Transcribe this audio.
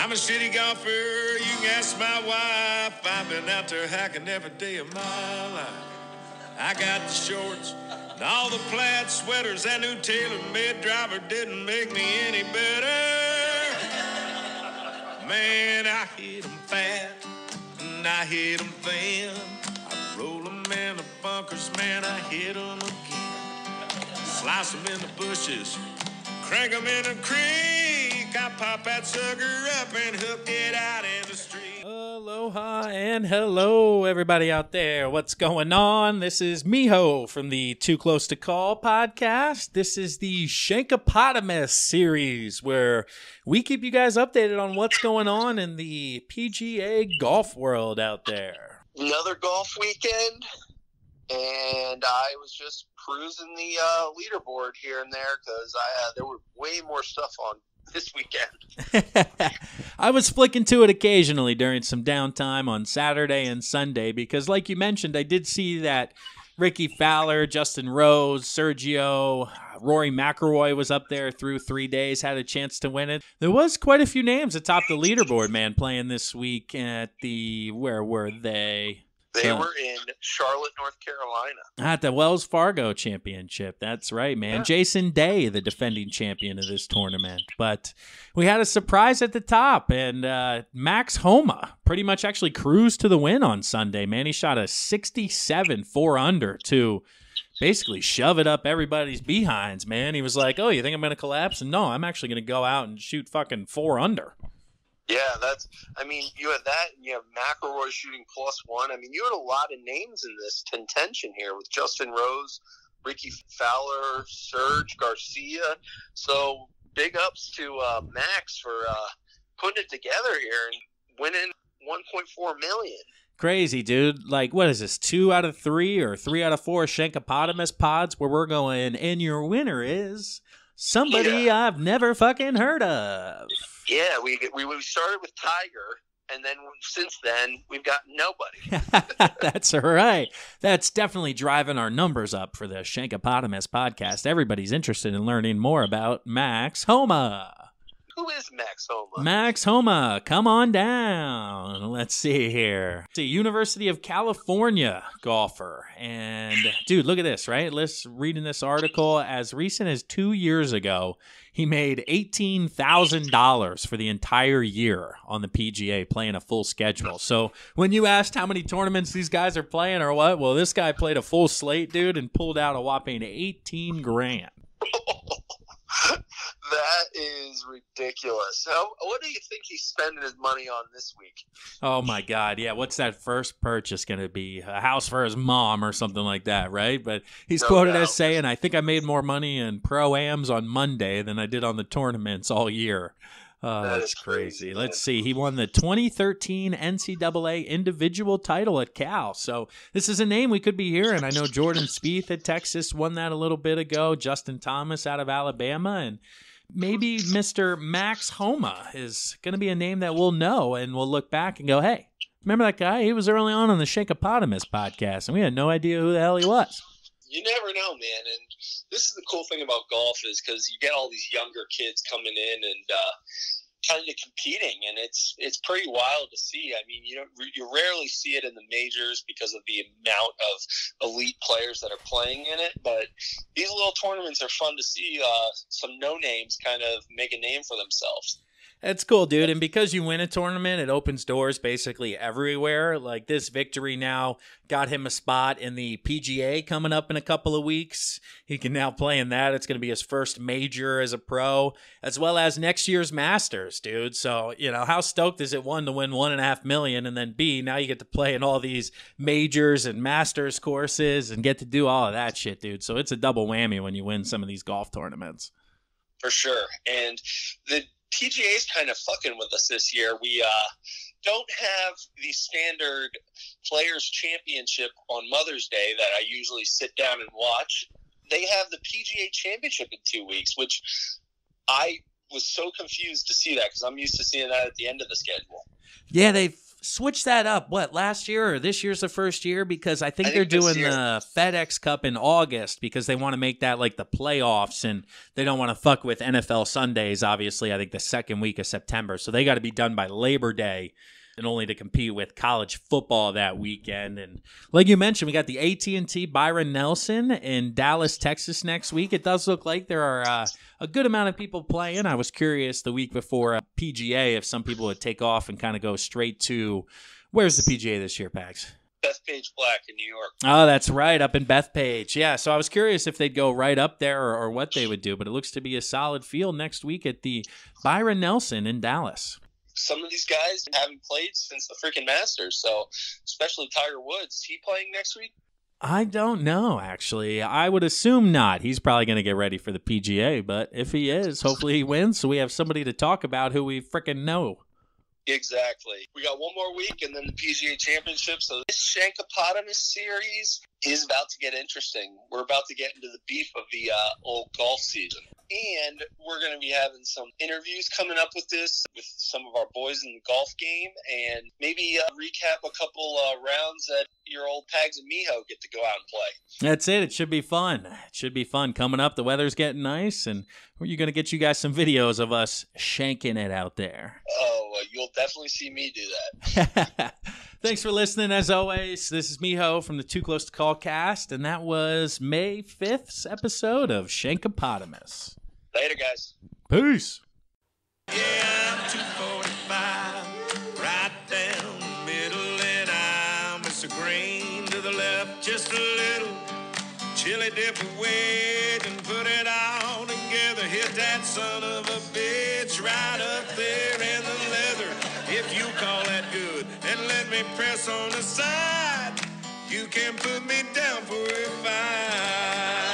I'm a shitty golfer, you can ask my wife. I've been out there hacking every day of my life. I got the shorts and all the plaid sweaters. That new tailor-made driver didn't make me any better. Man, I hit 'em fat and I hit 'em thin. I roll 'em in the bunkers, man, I hit 'em again. Slice 'em in the bushes, crank 'em in the creek. I pop that sucker up and hook it out in the street. Aloha and hello, everybody out there. What's going on? This is Miho from the Too Close to Call podcast. This is the Shankapotamus series where we keep you guys updated on what's going on in the PGA golf world out there. Another golf weekend, and I was just cruising the leaderboard here and there because there were way more stuff on this weekend. I was flicking to it occasionally during some downtime on Saturday and Sunday because, like you mentioned, I did see that Ricky Fowler, Justin Rose, Sergio, Rory McIlroy was up there through 3 days, had a chance to win it. There was quite a few names atop the leaderboard, man, playing this week at the, where were they? They were in Charlotte, North Carolina. At the Wells Fargo Championship. That's right, man. Yeah. Jason Day, the defending champion of this tournament. But we had a surprise at the top, and Max Homa pretty much actually cruised to the win on Sunday, man. He shot a 67 4-under to basically shove it up everybody's behinds, man. He was like, oh, you think I'm going to collapse? And no, I'm actually going to go out and shoot fucking 4-under. Yeah, you had that, and you have McIlroy shooting +1. You had a lot of names in this contention here with Justin Rose, Ricky Fowler, Serge Garcia. So big ups to Max for putting it together here and winning $1.4 million. Crazy, dude. Like, what is this, 2 out of 3 or 3 out of 4 Shankapotamus pods where we're going, and your winner is somebody I've never fucking heard of. Yeah, we started with Tiger, and then since then, we've got nobody. That's right. That's definitely driving our numbers up for the Shankapotamus podcast. Everybody's interested in learning more about Max Homa. Who is Max Homa? Max Homa, come on down. Let's see here. It's a University of California golfer. And, dude, look at this, right? Let's read in this article. As recent as 2 years ago, he made $18,000 for the entire year on the PGA playing a full schedule. So when you asked how many tournaments these guys are playing or what, well, this guy played a full slate, dude, and pulled out a whopping $18,000. That is ridiculous. So, what do you think he's spending his money on this week? Oh, my God. Yeah, what's that first purchase going to be? A house for his mom or something like that, right? But he's quoted as saying, I think I made more money in Pro-Ams on Monday than I did on the tournaments all year. Oh, that's crazy. Let's see. He won the 2013 NCAA individual title at Cal. So this is a name we could be hearing. I know Jordan Spieth at Texas won that a little bit ago. Justin Thomas out of Alabama. And maybe Mr. Max Homa is going to be a name that we'll know and we'll look back and go, hey, remember that guy? He was early on the Shankapotamus podcast, and we had no idea who the hell he was. You never know, man. And this is the cool thing about golf is because you get all these younger kids coming in and kind of competing, and it's pretty wild to see. You rarely see it in the majors because of the amount of elite players that are playing in it. But these little tournaments are fun to see some no-names kind of make a name for themselves. That's cool, dude. And because you win a tournament, it opens doors basically everywhere. Like this victory now got him a spot in the PGA coming up in a couple of weeks. He can now play in that. It's going to be his first major as a pro, as well as next year's Masters, dude. So, how stoked is it, one, to win $1.5 million, and then B, now you get to play in all these majors and Masters courses and get to do all of that shit, dude. So it's a double whammy when you win some of these golf tournaments. For sure. And the PGA's kind of fucking with us this year. We don't have the standard Players Championship on Mother's Day that I usually sit down and watch. They have the PGA Championship in 2 weeks, which I was so confused to see that because I'm used to seeing that at the end of the schedule. Yeah, they switch that up. What, last year or this year's the first year? Because I think they're doing the FedEx Cup in August because they want to make that like the playoffs, and they don't want to fuck with NFL Sundays, obviously, I think the second week of September. So they got to be done by Labor Day, and only to compete with college football that weekend. And like you mentioned, we got the AT&T Byron Nelson in Dallas, Texas next week. It does look like there are a good amount of people playing. I was curious the week before PGA if some people would take off and kind of go straight to, where's the PGA this year, Pags? Bethpage Black in New York. Oh, that's right, up in Bethpage. Yeah, so I was curious if they'd go right up there or what they would do, but it looks to be a solid field next week at the Byron Nelson in Dallas. Some of these guys haven't played since the freaking Masters, so especially Tiger Woods. Is he playing next week? I don't know, actually. I would assume not. He's probably going to get ready for the PGA, but if he is, hopefully he wins, so we have somebody to talk about who we freaking know. Exactly. We got one more week and then the PGA Championship. So this Shankapotamus series is about to get interesting. We're about to get into the beef of the old golf season. And we're going to be having some interviews coming up with this with some of our boys in the golf game, and maybe recap a couple rounds that your old Pags and Miho get to go out and play. That's it. It should be fun. It should be fun. Coming up, the weather's getting nice, and we're going to get you guys some videos of us shanking it out there. Oh, you'll definitely see me do that. Thanks for listening, as always. This is Miho from the Too Close to Call cast, and that was May 5th's episode of Shankapotamus. Later, guys. Peace. Yeah, I'm 245, right down the middle, and I'm Mr. Green to the left, just a little chili dip away, and put it all together. Hit that son of a bitch right up there in the leather, if you call that good, and let me press on the side. You can put me down for a five.